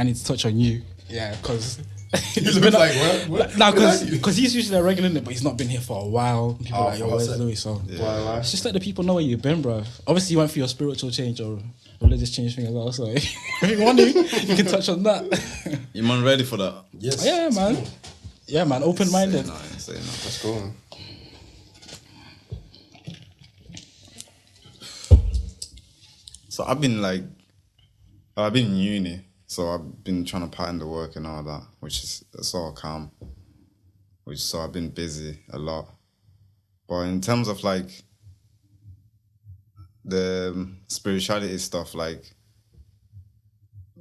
I need to touch on you. Yeah, because You look like what? Nah, because he's usually a regular in it, but he's not been here for a while. People are like, yo, where's Louis? So it's just let the people know where you've been, bro. Obviously, you went through your spiritual change or religious change thing as well. So if you want to, you can touch on that. You man ready for that? Yes. Yeah, man. Yeah, man. Open-minded. Say no. Let's go on. So I've been in uni, so I've been trying to pattern the work and all that, which is sort of calm. So I've been busy a lot. But in terms of like the spirituality stuff, like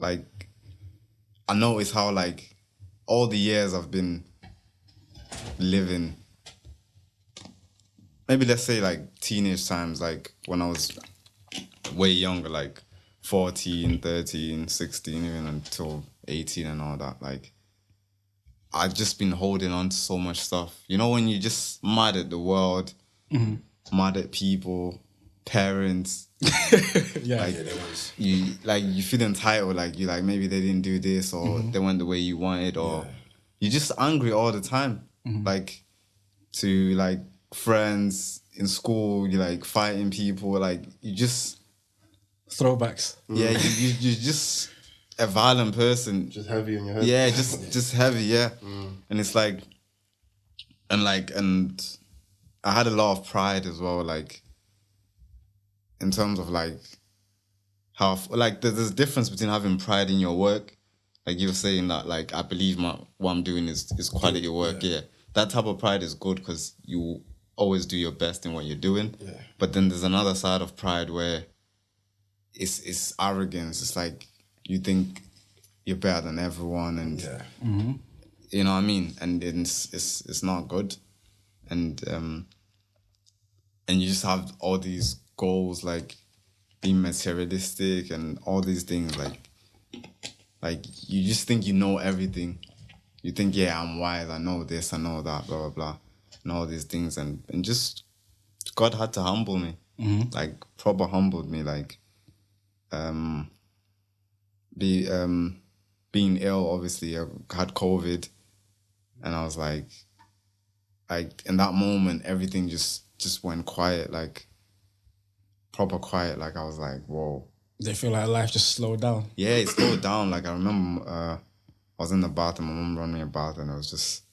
I notice how like all the years I've been living, maybe let's say like teenage times, like when I was way younger, like 14, 13, 16, even until 18 and all that, like I've just been holding on to so much stuff. You know when you're just mad at the world, mad at people, parents. Yeah. You feel entitled, like you like maybe they didn't do this or they went the way you wanted, or you're just angry all the time. Like to like friends in school, you like fighting people, like you just Throwbacks. yeah, you're just a violent person. Just heavy in your head. Yeah, just heavy, yeah. And it's like and I had a lot of pride as well, like in terms of like how like there's a difference between having pride in your work, like you were saying that like I believe what I'm doing is quality work, yeah. That type of pride is good because you always do your best in what you're doing. Yeah. But then there's another side of pride where it's arrogance. It's like you think you're better than everyone, and you know what I mean. And it's not good, and you just have all these goals like being materialistic and all these things like you just think you know everything. You think, yeah, I'm wise. I know this. I know that. Blah blah blah, and all these things, and just God had to humble me, like proper humbled me, like. Being ill, obviously, I had COVID, and I was like in that moment, everything just went quiet, like proper quiet. Like I was like, whoa. They feel like life just slowed down. Yeah, it slowed down. Like I remember, I was in the bathroom. My mum ran me a bath, and it was just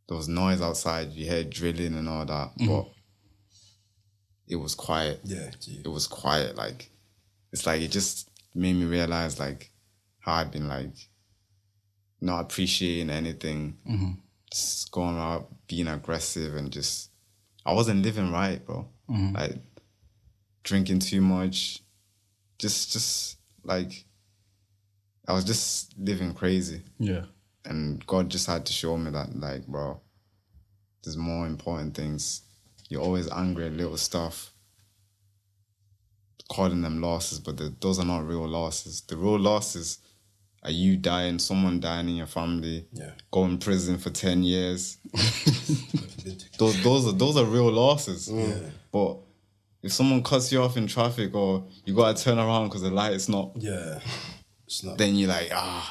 there was noise outside. You heard drilling and all that, but it was quiet. Yeah, it was quiet. Like. It's like it just made me realize like how I've been like not appreciating anything, just going out being aggressive and just I wasn't living right, bro. Like drinking too much, just like I was just living crazy. Yeah, and God just had to show me that like, bro, there's more important things. You're always angry at little stuff. Calling them losses, but those are not real losses. The real losses are you dying, someone dying in your family, go in prison for 10 years. those are real losses. But if someone cuts you off in traffic or you gotta turn around because the light is not, it's not. Then you're like, I'm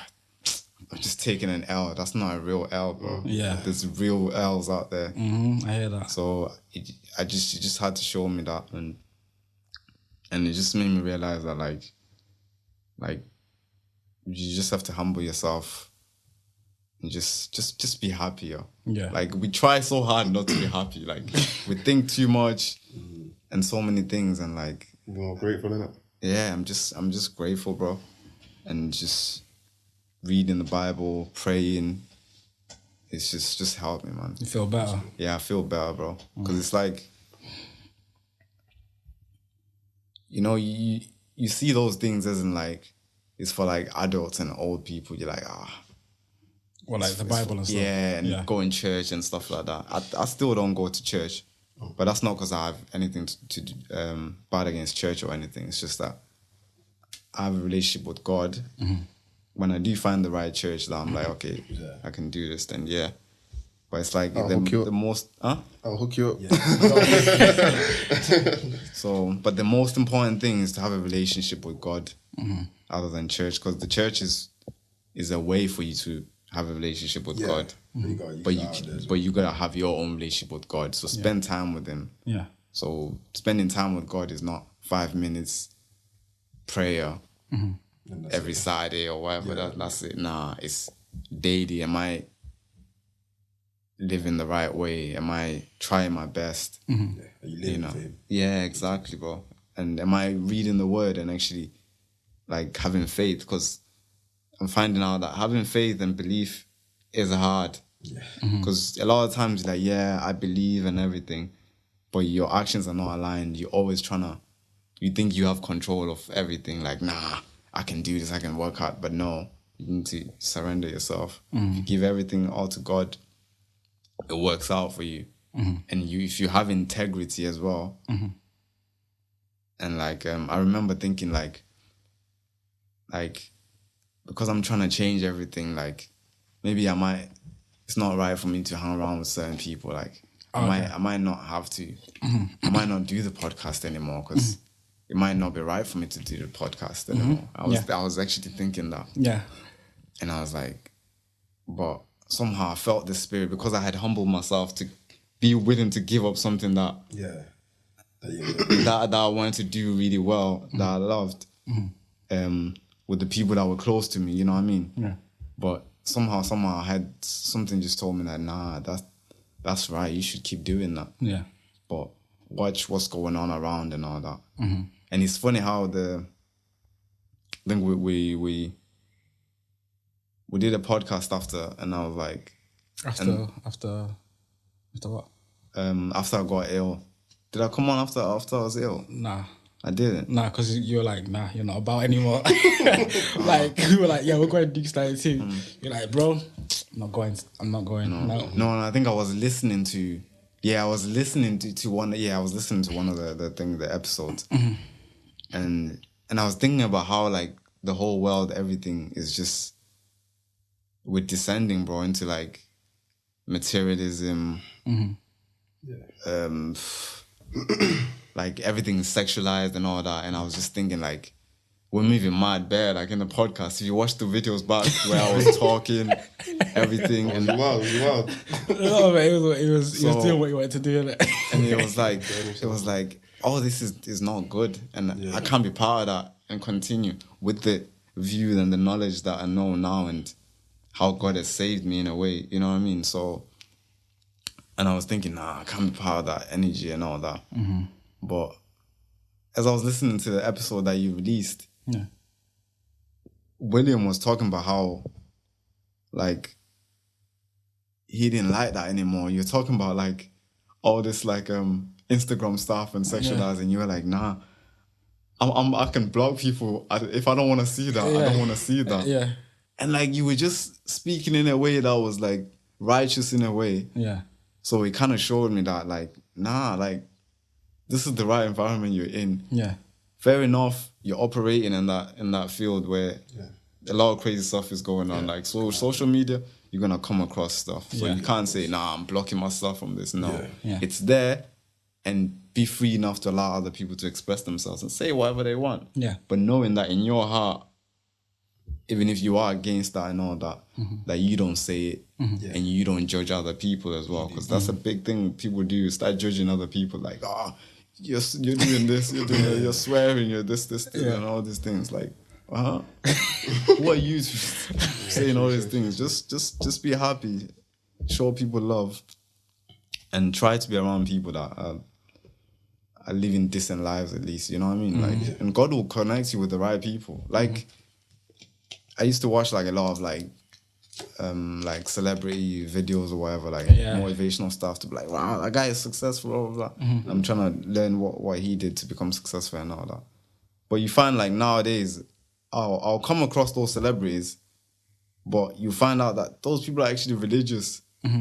just taking an L. That's not a real L, bro. Yeah, there's real L's out there. I hear that. So you just had to show me that, and it just made me realize that like you just have to humble yourself and just be happy, yo. Yeah. Like we try so hard not to be happy. Like we think too much and so many things, and like you're more grateful, innit? Yeah, I'm just grateful, bro. And just reading the Bible, praying, it's just helped me, man. You feel better? Yeah, I feel better, bro. Because it's like, you know, you see those things as in like, it's for like adults and old people. You're like, Well, like the Bible and stuff. Yeah, and go in church and stuff like that. I still don't go to church, but that's not because I have anything to bad against church or anything. It's just that I have a relationship with God. When I do find the right church that I'm like, okay, I can do this, then yeah. But it's like the most... I'll hook you up. Yeah. So, but the most important thing is to have a relationship with God other than church, because the church is is a way for you to have a relationship with God. Mm-hmm. But you gotta have your own relationship with God. So spend time with Him. Yeah. So spending time with God is not 5 minutes prayer every Saturday or whatever. That's it. Nah, it's daily. Am I living the right way? Am I trying my best? Yeah. Are you living for Him? Yeah, exactly, bro. And am I reading the Word and actually like having faith? Because I'm finding out that having faith and belief is hard. Yeah. Because a lot of times you're like, yeah, I believe and everything, but your actions are not aligned. You're always you think you have control of everything. Like, nah, I can do this, I can work hard. But no, you need to surrender yourself. If you give everything all to God, it works out for you. And if you have integrity as well. And like, I remember thinking like, because I'm trying to change everything, like maybe it's not right for me to hang around with certain people. Like I might not have to, I might not do the podcast anymore because it might not be right for me to do the podcast anymore. I was actually thinking that. Yeah. And I was like, but somehow I felt the spirit because I had humbled myself to be willing to give up something that that I wanted to do really well, that I loved, with the people that were close to me, you know what I mean? Yeah. But somehow I had something just told me that, nah, that's right, you should keep doing that. Yeah. But watch what's going on around and all that. And it's funny how I think we did a podcast after, and I was like... After what? After I got ill. Did I come on after I was ill? Nah. I didn't. Nah, because you were like, nah, you're not about anymore. Like, we were like, yeah, we're going to do Style too. You're like, bro, I'm not going. No, I think I was listening to... Yeah, I was listening to one... Yeah, I was listening to one of the episodes. And I was thinking about how, like, the whole world, everything is just... We're descending, bro, into, like, materialism. Like everything is sexualized and all that, and I was just thinking like we're moving mad bad. Like in the podcast, if you watch the videos back where I was talking, everything, and you wild. No, but it was doing what you wanted to do, innit? And it was like, oh, this is not good, and I can't be part of that and continue with the view and the knowledge that I know now and how God has saved me in a way, you know what I mean? So. And I was thinking, nah, I can't be part of that energy and all that. But as I was listening to the episode that you released, William was talking about how, like, he didn't like that anymore. You're talking about, like, all this, like, Instagram stuff and sexualizing. You were like, nah, I can block people. If I don't want to see that, I don't want to see that. Yeah. And, like, you were just speaking in a way that was, like, righteous in a way. Yeah. So it kind of showed me that, like, nah, like, this is the right environment you're in. Yeah. Fair enough, you're operating in that field where a lot of crazy stuff is going on. Like, so social media, you're going to come across stuff. So you can't say, nah, I'm blocking myself from this. No. Yeah. It's there, and be free enough to allow other people to express themselves and say whatever they want. Yeah. But knowing that in your heart, even if you are against that and all that, that you don't say it and you don't judge other people as well. Because that's a big thing people do, start judging other people like, oh, you're doing this, you're doing that, you're swearing, you're this, and all these things. Like, who are you saying all these things? Just be happy, show people love, and try to be around people that are living decent lives at least, you know what I mean? Like, and God will connect you with the right people. Like, I used to watch like a lot of like celebrity videos or whatever, like motivational stuff to be like, wow, that guy is successful, blah, blah, blah. I'm trying to learn what he did to become successful and all that. But you find like nowadays, I'll come across those celebrities, but you find out that those people are actually religious.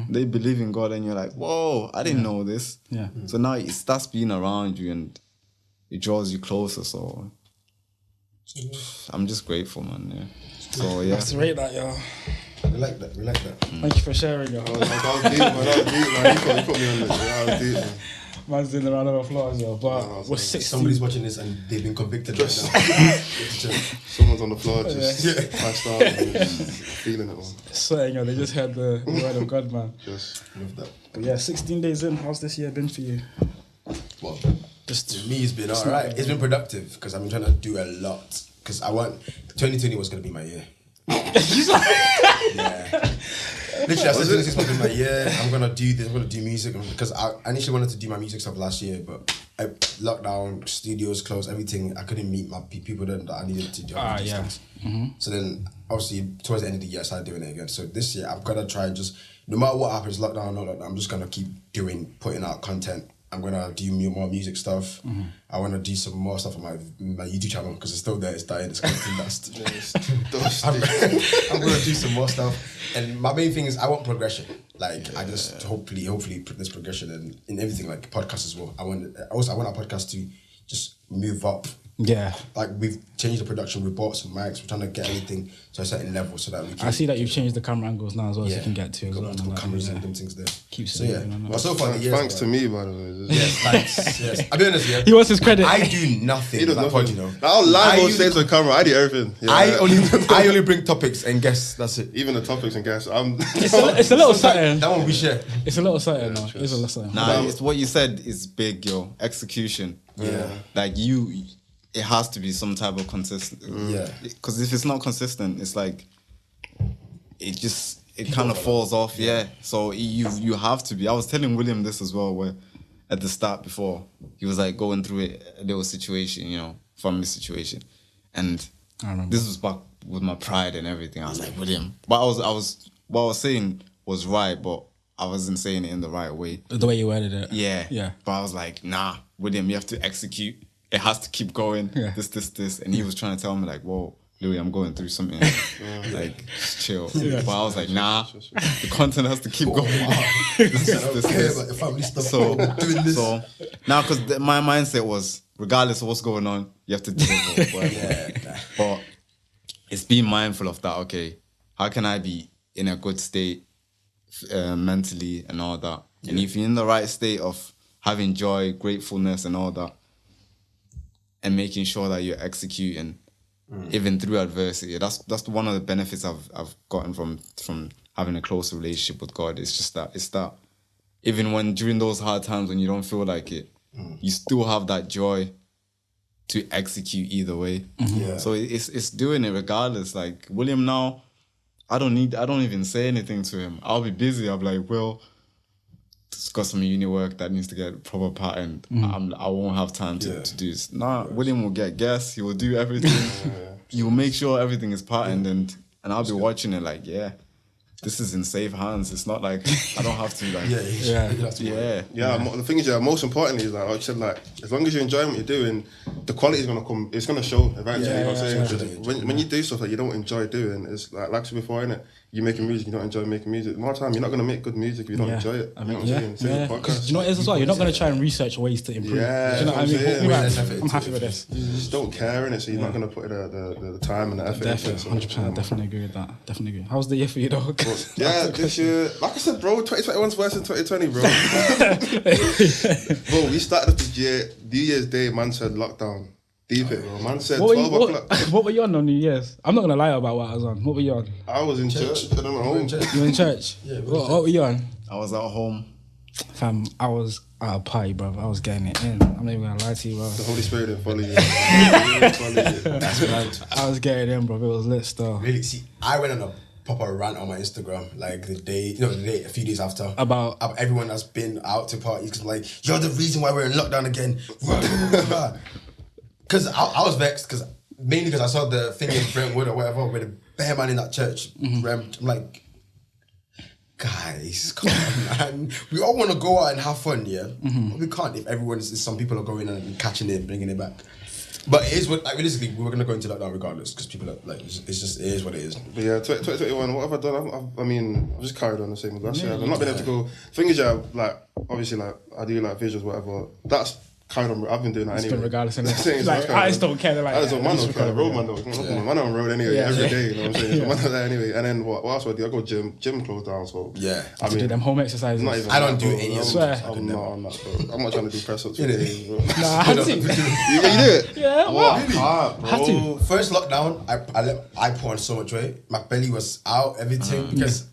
They believe in God and you're like, whoa, I didn't know this. Yeah. So now it starts being around you and it draws you closer. So I'm just grateful, man. Yeah. So yeah. Let's rate that, yo. We like that. Thank you for sharing, yo. That was deep, man. You put me on this. That was deep, man. Man's doing the round of applause, yo. But we're 16. Somebody's watching this and they've been convicted right now. Someone's on the floor just passed out and feeling it all. Sweating, yo. They just heard the word of God, man. Just Love that. But yeah, 16 days in. How's this year been for you? Well, Just for me, it's been alright. It's been productive because I've been trying to do a lot. Because 2020 was going to be my year. Yeah. Literally, I said this is going to be my year. I'm going to do this, I'm going to do music. Because I initially wanted to do my music stuff last year, but lockdown, studios closed, everything. I couldn't meet my people that I needed to do. yeah. So then, obviously, towards the end of the year, I started doing it again. So this year, I've got to try and just, no matter what happens, lockdown or not lockdown, I'm just going to keep putting out content. I'm going to do more music stuff. I want to do some more stuff on my YouTube channel because it's still there, it's dying, it's collecting dust. I'm going to do some more stuff. And my main thing is I want progression. Like, I just hopefully there's progression in everything, like podcasts as well. I want our podcast to just move up. Yeah. Like, we've changed the production, we bought some mics, we're trying to get everything to a certain level so that we can... I see that you've changed the camera angles now as well, so you can get to as well. Multiple cameras and them things there. Keeps so, it, yeah. you know, But so far, the years, thanks to me, by the way. Yes, thanks. Yes. I'll be honest, yeah. He wants his credit. I do nothing. He does like nothing. pod, you know. I'll live on stage on camera. I do everything. Yeah. I only bring topics and guests. That's it. Even the topics and guests. It's a little something. That one we share. It's a little something, no? It's a little something. Nah, it's what you said is big, yo. Execution. Yeah. Like it has to be some type of consistent. Yeah. Because if it's not consistent, it's like it kind of falls off. Yeah. So you have to be. I was telling William this as well, where at the start before he was like going through a little situation, family situation, and I remember. this was back with my pride and everything. I was like, William, but what I was saying was right, but I wasn't saying it in the right way. The way you worded it. Yeah. Yeah. But I was like, nah, William, you have to execute. It has to keep going. Yeah. This. And he was trying to tell me like, whoa, Louis, I'm going through something. Like, just chill. Yeah. But I was like, nah, the content has to keep going. This. About the family stuff. So, doing this. now, because my mindset was, regardless of what's going on, you have to deliver. But it's being mindful of that. Okay, how can I be in a good state mentally and all that? And if you're in the right state of having joy, gratefulness and all that, and making sure that you're executing even through adversity, that's one of the benefits I've gotten from having a close relationship with God. It's just that even when during those hard times when you don't feel like it, you still have that joy to execute either way. Yeah. So it's doing it regardless. Like William now, I don't even say anything to him. I'll be busy. I'll be like, well, just got some uni work that needs to get proper patterned. I won't have time to do this. Nah, William will get guests. He will do everything. He will make sure everything is patterned and I'll be watching it like, this is in safe hands. It's not like I don't have to like... Yeah. The thing is, most importantly is like you said, like as long as you're enjoying what you're doing, the quality is gonna come. It's gonna show eventually. You know what I'm saying? When you do stuff that you don't enjoy doing, it's like I said before, innit? You're making music, you don't enjoy making music. More time, you're not gonna make good music if you don't enjoy it. I mean, you know what I'm saying? Because you know what it is as well. You're not gonna try and research ways to improve. Yeah, do you know what I mean? I'm happy with this. You just don't care in it, so you're not gonna put the time and the effort. Definitely, 100%. I definitely agree with that. Definitely agree. How's the year for you, though? Yeah, this year, like I said, bro, 2021's worse than 2020, bro. Bro, we started off this year, New Year's Day, man said lockdown. Deep it, bro. Man said 12 o'clock. What were you on New Year's? I'm not gonna lie about what I was on. What were you on? I was in church. I don't know. You were in church? Yeah. What were you on? I was at home. Fam, I was at a party, bro. I was getting it in. I'm not even gonna lie to you, bro. The Holy Spirit didn't follow you. That's right. I was getting in, bro. It was lit still. Really, see, I went on a proper rant on my Instagram, like a few days after. About everyone that's been out to parties, because like, you're the reason why we're in lockdown again. Because I was vexed, mainly because I saw the thing in Brentwood or whatever, with a bear man in that church. I'm like, guys, come on, man. We all want to go out and have fun, yeah? But we can't if some people are going and catching it and bringing it back. But it is what, like, realistically, we were going to go into lockdown regardless, because people are, like, it is what it is. But yeah, 2021, what have I done? I've just carried on the same as last year. I've not been able to go. Thing is, like, obviously, like, I do, like, visuals, whatever. That's carried on. I've been doing that anyway. Regardless, like artists don't care. They're like, I man don't care. Road man don't. Man on road anyway every day. You know what I'm saying? So man on that anyway. And then what else would I do? I go gym. Gym closed down. So yeah, I mean, do them home exercises. I don't do any of them. I'm not on that, bro. I'm not trying to do press ups. Nah, I had to. You do it? Yeah, what? Had to. First lockdown, I put on so much weight. My belly was out, everything because.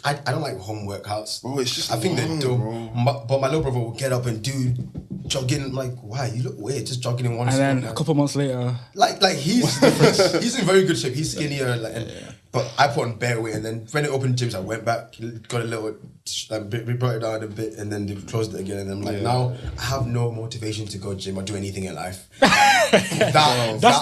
I don't like home workouts. Bro, it's just I think they're dumb. But my little brother will get up and do jogging. I'm like, why? You look weird, just jogging in one. And then a couple months later, like he's different. He's in very good shape. He's skinnier, but I put on bare weight. And then when it opened gyms, I went back, got a little, we brought it down a bit, and then they closed it again. And I'm like, now I have no motivation to go gym or do anything in life. that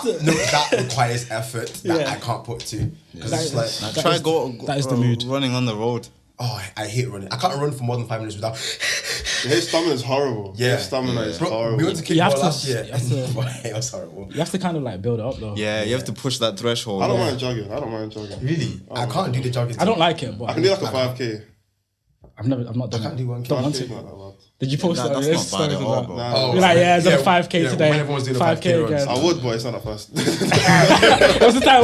requires effort that I can't put to. That is the mood. Running on the road. Oh, I hate running. I can't run for more than 5 minutes without. His stamina is horrible. Yeah, his stamina is horrible. We went to kickball last year. It was horrible. You have to kind of like build it up though. Yeah, you have to push that threshold. I don't mind jogging. Really? I can't do the jogging. I don't like it, but I can do like a 5k. I've not done it. I can't do 1k. Don't want to. Did you post that? That's not bad at all, bro. You're like, it's on 5k today. When everyone's doing 5k again. I would, but it's not that fast. What's the time?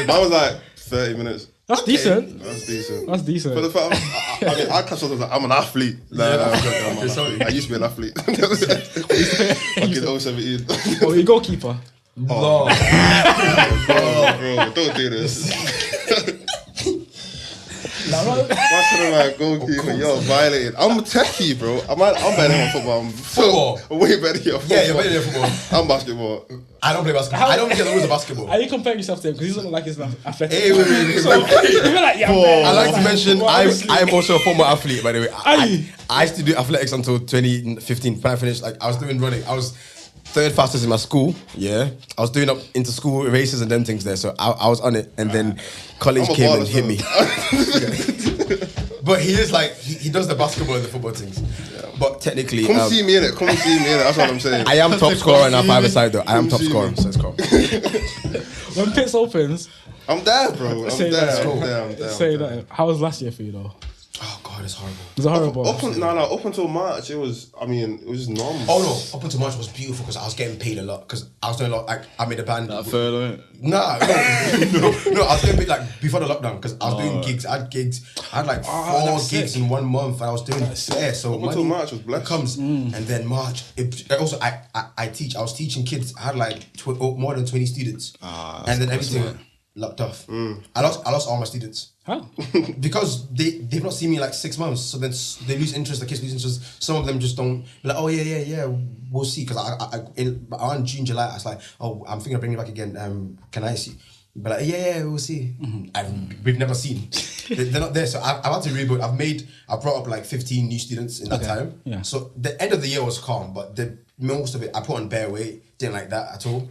Mine was like 30 minutes. That's decent. That's decent. For the fact, I mean, I catch myself like I'm an athlete. I used to be an athlete. Fucking 017. Oh, you're a goalkeeper. No. Bro, don't do this. Why should I goalkeeper? You're violated. I'm a techie, bro. I'm better than football. Football? Way better than football. Yeah, you're better than football. I'm basketball. I don't play basketball. I don't get the rules of basketball. Are you comparing yourself to him? Because he's not like he's not athletic. Hey, wait. So, like, I like to mention I'm also a former athlete, by the way. I used to do athletics until 2015. When I finished, I was doing running. I was third fastest in my school. Yeah, I was doing up into school races and them things there. So I was on it, and then college came and hit me. But he is like he does the basketball and the football things. Yeah. But technically, come see me in it. That's what I'm saying. I am top scorer in our 5-a-side though. I am top scorer. So it's cool. When Pits opens, I'm there, bro. I'm there. Say that. How was last year for you though? Oh God, it's horrible. It was horrible. Up until March, it was just normal. Oh no, up until March was beautiful because I was getting paid a lot because I was doing a lot. I made a band. That furlough. No, I was getting paid before the lockdown because I was doing gigs. I had gigs. I had 4 gigs in 1 month, and I was doing so up until March was blessed. Comes and then March. Also, I teach. I was teaching kids. I had more than 20 students, and then everything locked off. I lost all my students. How? Because they've not seen me 6 months, so then they lose interest. The kids lose interest. Some of them just don't be like, oh yeah, we'll see. Because around June, July, I was like, oh, I'm thinking of bringing you back again. Can I see? But yeah, we'll see. We've never seen. They're not there, so I've had to reboot. I've brought up 15 new students in that time. Yeah. So the end of the year was calm, but most of it I put on bare weight. Didn't like that at all.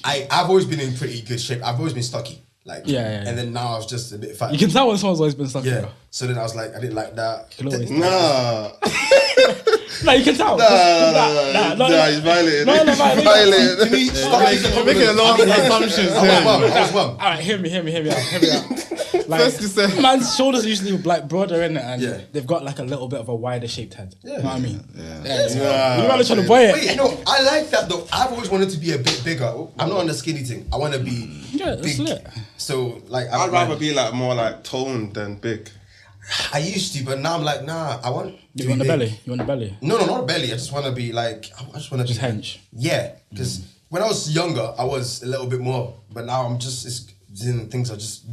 I've always been in pretty good shape. I've always been stocky. And then now I was just a bit fat. You can tell when someone's always been stuck. Yeah. So then I was like, I didn't like that. Nah. No, you can tell. Nah, he's violated. No, violated. To me, You're making a lot of assumptions. I was mum. Alright, hear me out. First you say, man's shoulders are usually broader in it, and they've got a little bit of a wider shaped head. Yeah. You know what I mean? Yeah. You're trying to boy it. Wait, no, I like that though. I've always wanted to be a bit bigger. I'm not on the skinny thing. I want to be big. Lit. So I'd rather be more toned than big. I used to, but now I'm like, nah. I want. You want the belly? You want the belly? No, not a belly. I just want to be I just want to just hench. Yeah, because when I was younger, I was a little bit more, but now I'm just. Things are just I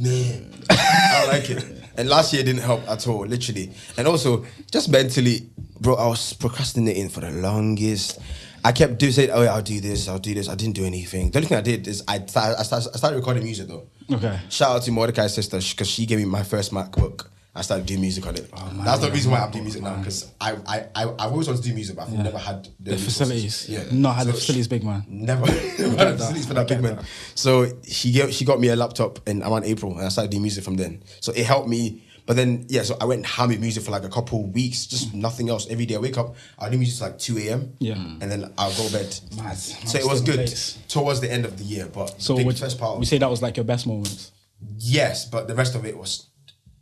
don't like it. And last year didn't help at all, literally. And also, just mentally, bro, I was procrastinating for the longest. I kept saying, oh yeah, I'll do this. I didn't do anything. The only thing I did is I started recording music though. Okay. Shout out to Mordecai's sister because she gave me my first MacBook. I started doing music on it. That's the reason why I'm doing music now, because I've always wanted to do music, but I've never had the facilities. Yeah, not had the facilities, big man. Never had the facilities for that big man. So she got me a laptop around April, and I started doing music from then. So it helped me. But then so I went ham with music for a couple of weeks, just nothing else. Every day I wake up, I'll do music till 2 a.m. Yeah, and then I'll go to bed. Mad. So it was good towards the end of the year. But so first part, we say that was your best moments. Yes, but the rest of it was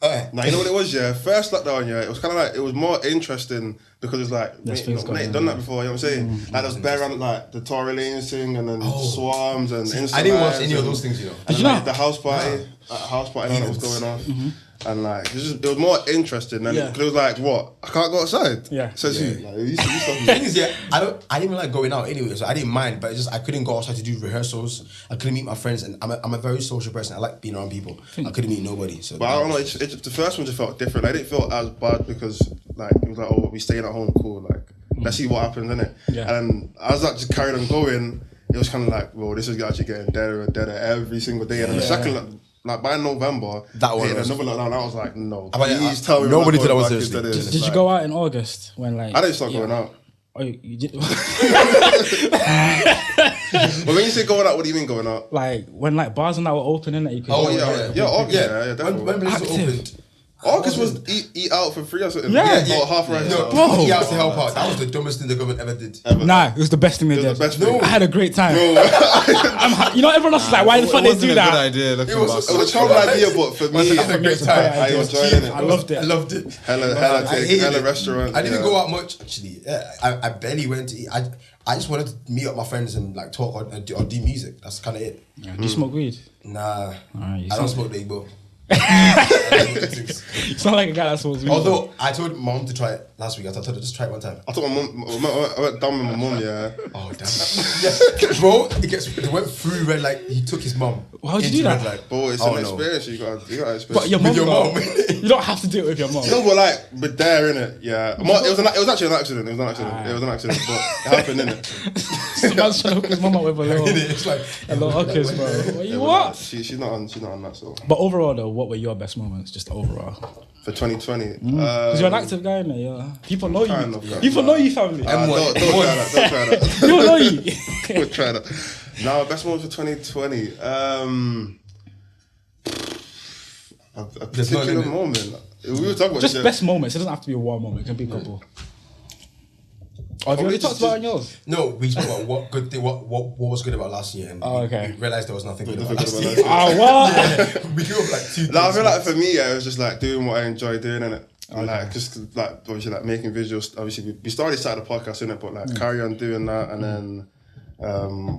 Now, you know what it was, yeah? First lockdown, yeah, it was kind of like, it was more interesting because it's like, mate, done that before, you know what I'm saying? Like, there's bare around, like, the Tory Lanez thing and then Swarms and Insta I didn't watch any of those things, you know. And then, like, the house party, that was going on. And like, it was more interesting. And it was like, what? I can't go outside. Says who? Like, you the thing is, I didn't even like going out anyway, so I didn't mind. But it's just I couldn't go outside to do rehearsals. I couldn't meet my friends, and I'm a very social person. I like being around people. I couldn't meet nobody. So, but I don't know. The first one just felt different. I didn't feel as bad because like it was like, oh, we staying at home, cool. Like, let's see what happens, innit? And as that just carried on going, it was kind of like, well, this is actually getting deader and deader every single day. And then the second. Like by November, that was another lockdown. I was like, no. Please tell me. Nobody took that one seriously. Did you go out in August when like? I didn't start going out. Oh, you did. Well, when you say going out, what do you mean going out? Like when like bars and that were open, innit? You could August, definitely. When places opened. August was eat out for free or something. Yeah. Or half price. No, eat out to help out. That was the dumbest thing the government ever did. Nah, it was the best thing they did. I had a great time. No. You know, everyone else is like, why the fuck they do that? It was a terrible idea, but for me, I had a great time. I enjoyed it. I loved it. I loved it. Hella restaurant. I didn't go out much actually. I barely went to eat. I just wanted to meet up my friends and like talk or do music. That's kind of it. Do you smoke weed? Nah, I don't smoke the Igbo. You sound like a guy that smokes weed. Although I told my mom to try it last week. I told her just try it one time. I told my mom. I went down with my mom. Yeah. Oh damn. Bro, it went through red like he took his mom. How'd you do that? Bro, it's an experience. You got experience. But your mom. You don't have to do it with your mom. No, but like, but there, innit? Yeah. It was actually an accident. It was an accident. But it happened, innit? Some man's trying to hook his mom up with a little. It's like a little hookers, bro. What? She's not on that. So. But overall, though, what were your best moments? Just overall. For 2020. Because you're an active guy, innit? Yeah. People know you. People know you, family. Don't try that. People know you. Don't try that. Now, best moments for 2020. A particular moment. We were talking about just best moments. It doesn't have to be a one moment. It can be a couple. Oh, have you already talked about yours? No, we spoke about what was good about last year, and we realised there was nothing good about last year. Oh, what? We grew up like 2 things. I feel like for me, it was just like doing what I enjoy doing, innit? Like just like obviously like making visuals. Obviously, we started the podcast, innit? But like carry on doing that, and then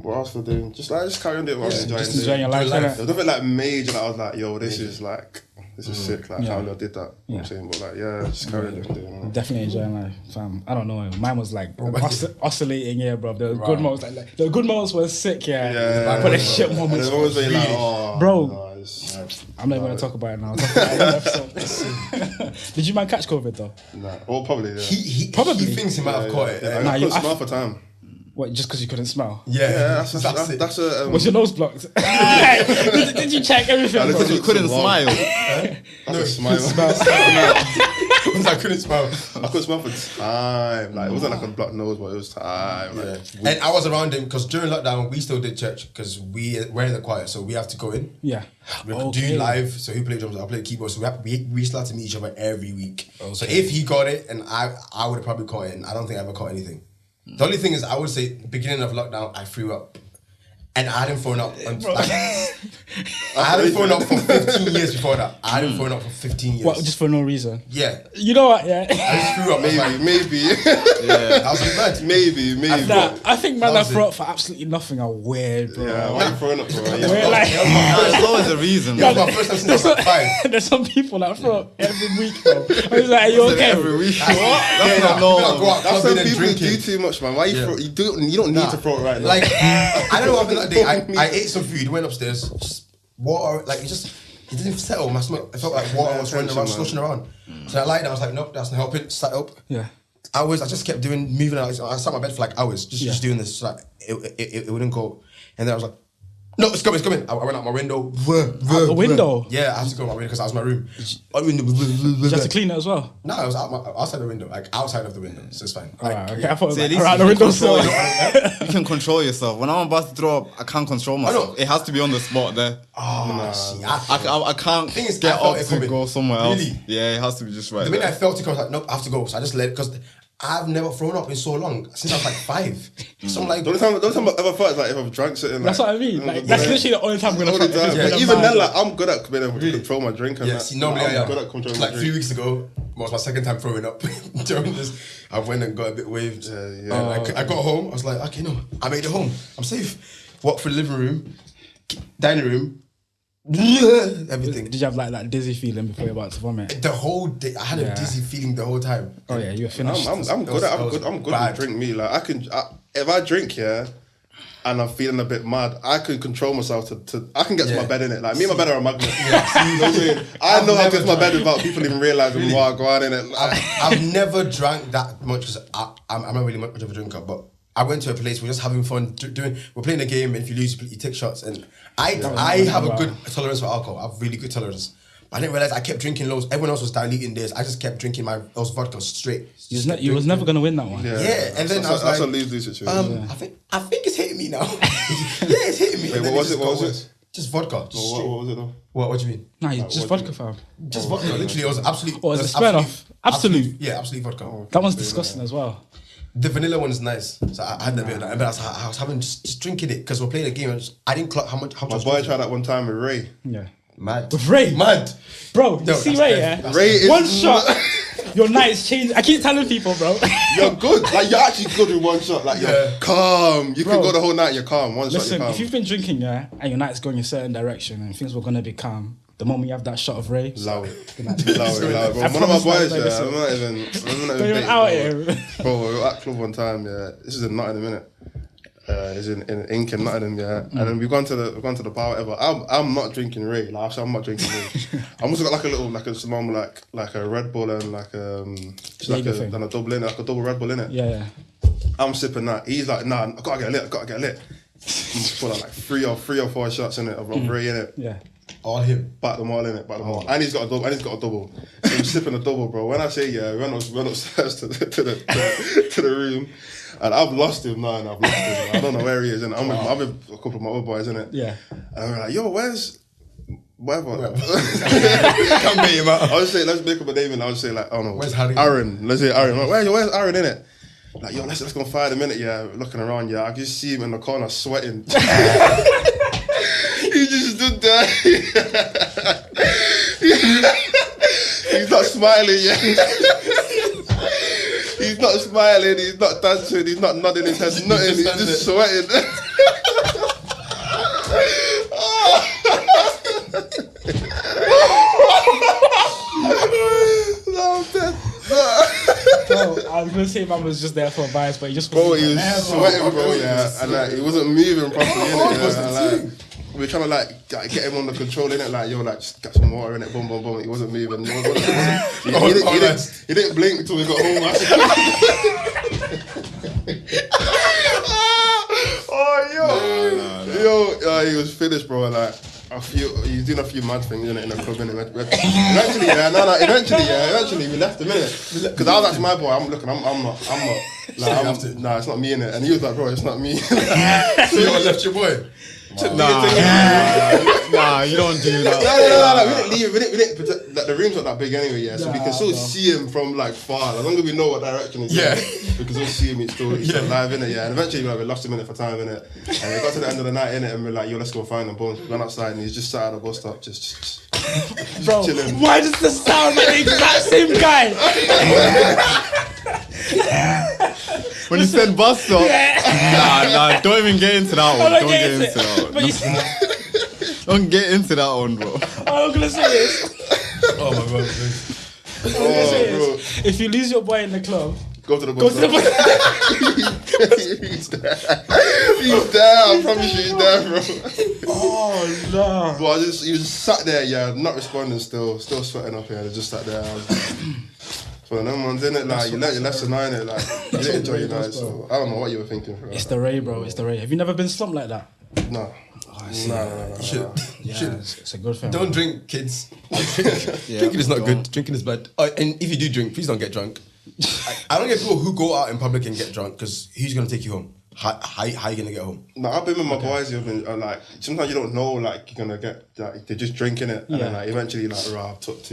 what else we're doing? Just carry on doing what I enjoy. Just enjoying your life. There was nothing like major. Like, I was like, yo, this is sick. Like, how I did that. You know what I'm saying? But like, just carry on doing that. Definitely enjoying life, fam. I don't know. Mine was like oscillating, yeah, bro. There were good moments, like the good moments were sick, yeah. But the shit moments, were always like, oh, bro. No, I'm not even gonna talk about it now. I'll talk about it in the episode. Did you man catch COVID though? Nah. Well, probably. Yeah. He thinks he might have caught it. I couldn't smell for time. What? Just because you couldn't smell? Yeah, that's a. Was your nose blocked? did you check everything? Because you couldn't smile. No, smile. I couldn't smell. I couldn't smell for time. Like it wasn't like a blocked nose, but it was time. Like, and I was around him because during lockdown we still did church because we're in the choir, so we have to go in. Yeah. We do live. So he played drums, I played keyboard. So we still had to meet each other every week. Okay. So if he got it, and I would have probably caught it, and I don't think I ever caught anything. The only thing is, I would say, beginning of lockdown, I threw up. And I hadn't thrown up. I hadn't thrown up for 15 years before that. I hadn't thrown up for 15 years. What, just for no reason? Yeah. You know what, yeah? I just threw up. Maybe. Yeah. I was like, mad. Maybe. I think man that throw up for absolutely nothing are weird, bro. Yeah, why are you throwing up, bro? We're like, There's always a reason. Yeah, my first time since I was like 5. There's some people that throw up every week, bro. I was like, are you okay? Every week. That's not normal. That's when people do too much, man. Why you throw? You don't need to throw it right now. Like, I don't know what happened that day. I ate some food, went upstairs, just water, like it didn't settle. My stomach, it felt like water was running around, sloshing around. So I lied down, I was like, nope, that's not helping. Sat up. Yeah. I just kept moving out. I sat on my bed for like hours, just doing this. So like, it wouldn't go. And then I was like, no, it's coming. I went out my window. Out the window? Yeah, I had to go out my window because that was my room. Did you have to clean it as well? No, I was outside the window, like outside of the window, so it's fine. Alright, okay. I thought it was See, at like least around you the can window. control you can control yourself. When I'm about to throw up, I can't control myself. It has to be on the spot there. See, I can't thing is, get I felt up it to coming. go somewhere else. Really? Yeah, it has to be just right The minute there. I felt it, I was like, nope, I have to go. So I just let it, because I've never thrown up in so long since I was like 5. So I'm like, the only time I've ever felt is like if I've drank something. That's what I mean. Like, that's literally the only time I'm gonna. But even then, like I'm good at being able to control my drink. And see, normally I'm good at controlling my like drink. 3 weeks ago was my second time throwing up during this. I went and got a bit waved. I got home. I was like, okay, no, I made it home. I'm safe. Walked through the living room, dining room. Everything. Did you have like that dizzy feeling before you're about to vomit? The whole day, I had a dizzy feeling the whole time. Oh yeah, you were finished. I'm good at drink me. Like if I drink, and I'm feeling a bit mad, I can control myself to I can get to my bed in it. Like me and my bed are a magnet. You know what I'm saying? I know how to get to my bed without people even realising what I go on in it. I've never drank that much because I'm not really much of a drinker, but I went to a place, we're just having fun we're playing a game, and if you lose, you take shots. And I have a good tolerance for alcohol. I have really good tolerance. But I didn't realise I kept drinking loads. Everyone else was diluting theirs. I just kept drinking those vodka straight. You was never gonna win that one. Yeah. And then I was that's like, a lose-lose situation. I think it's hitting me now. It's hitting me. Wait, what was it? Just vodka. What was it though? What do you mean? Nah, just vodka, fam. Just vodka. Literally, it was absolute. Or is it Smirnoff? Absolute. Yeah, absolute vodka. That one's disgusting as well. The vanilla one is nice, so I had a bit of that. But I was having just drinking it because we're playing a game. And I didn't clock how much. My boy tried that one time with Ray. Yeah. Mad. With Ray? Mad. Bro, you see Ray, Ray is one shot, your night's changed. I keep telling people, bro. You're good. Like, you're actually good with one shot. Like, you're calm. You can go the whole night, you're calm. One shot, Listen, you're calm. if you've been drinking, and your night's going a certain direction and things were going to be calm, the moment you have that shot of Ray... Loud. Bro. One of my boys, I'm not even out here. Bro, we were at club one time, this is in Nottingham, innit? It's in Ink in Nottingham, and then we've gone to the bar, whatever. I'm not drinking Ray, like actually, I'm not drinking Ray. I must have got like a normal like a Red Bull and like a double in it, like a double Red Bull in it. Yeah. I'm sipping that. He's like, nah, I gotta get lit. I'm pulling like three or 4 shots in it of Ray in it. Yeah. All him. Back them all in it, and he's got a double. So I'm sipping a double, bro. When I say we went upstairs to the room, and I've lost him now, I don't know where he is, and I'm with a couple of my other boys, innit? Yeah. And we're like, yo, where's whatever? Can't get him out. I'll just say, let's make up a name, and I'll just say like, I don't know, where's Harry? Aaron. Let's say Aaron. Where's Aaron in it? Like, yo, let's go find him in it. Yeah, looking around. Yeah, I just see him in the corner sweating. He just stood there. He's not smiling yet. He's not smiling, he's not dancing, he's not nodding his head, nothing, he's just sweating. No, I'm dead. Bro, I was gonna say man was just there for vibes, but he just bro, he was sweating, bro, and like he wasn't moving properly, innit? We were trying to like get him under control, innit? Like, yo, like just get some water in it, boom, boom, boom. He wasn't moving. He didn't blink until we got home. He was finished, bro. Like he's doing a few mad things in the club, innit? Eventually we left him, innit? Because I was like to my boy, I'm not. Nah, it's not me, innit? And he was like, bro, it's not me. So you left your boy? Nah, you don't do that. No. We didn't like, the room's not that big anyway, so we can still see him from like far. As long as we know what direction he's in, we can still see him. He's still live, innit? Yeah, and eventually we lost him in it for time, innit? And we got to the end of the night, innit? And we're like, yo, let's go find him. Boom, we went outside, and he's just sat at the bus stop, just bro, chilling. Why does this sound like the exact same guy? When you said bus stop, nah, don't even get into that one. Don't get into that one. Don't get into that one, bro. All I'm gonna say is, Oh my god, bro. if you lose your boy in the club, Go to the bus stop. He's there. I promise you, he's there, bro. Oh no. But he just sat there, not responding, still sweating up here. Just sat there. So them ones, innit? Like, you learnt your lesson now, innit? Like, you didn't enjoy your night, so I don't know what you were thinking. It's the Ray, bro. It's the Ray. Have you never been slumped like that? No. No. It's a good thing. Don't drink, kids. Drinking is not good. Drinking is bad. And if you do drink, please don't get drunk. I don't get people who go out in public and get drunk because who's gonna take you home? How you gonna get home? No, I've been with my boys. Like sometimes you don't know, like you're gonna get like they're just drinking it, and then like eventually like, I've had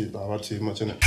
too much in it.